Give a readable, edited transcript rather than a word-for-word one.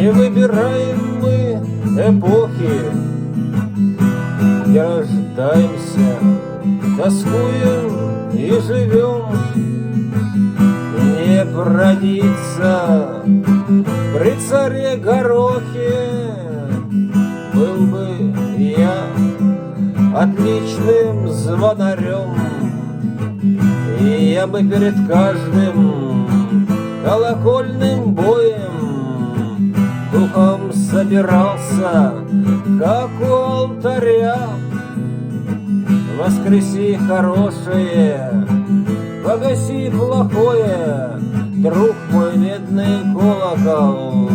Не выбираем мы эпохи, не рождаемся, тоскуем и живем. Не родиться при царе Горохе был бы я отличным звонарем, и я бы перед каждым колокольным боем духом собирался, как у алтаря. Воскреси хорошее, погаси плохое, друг мой медный колокол.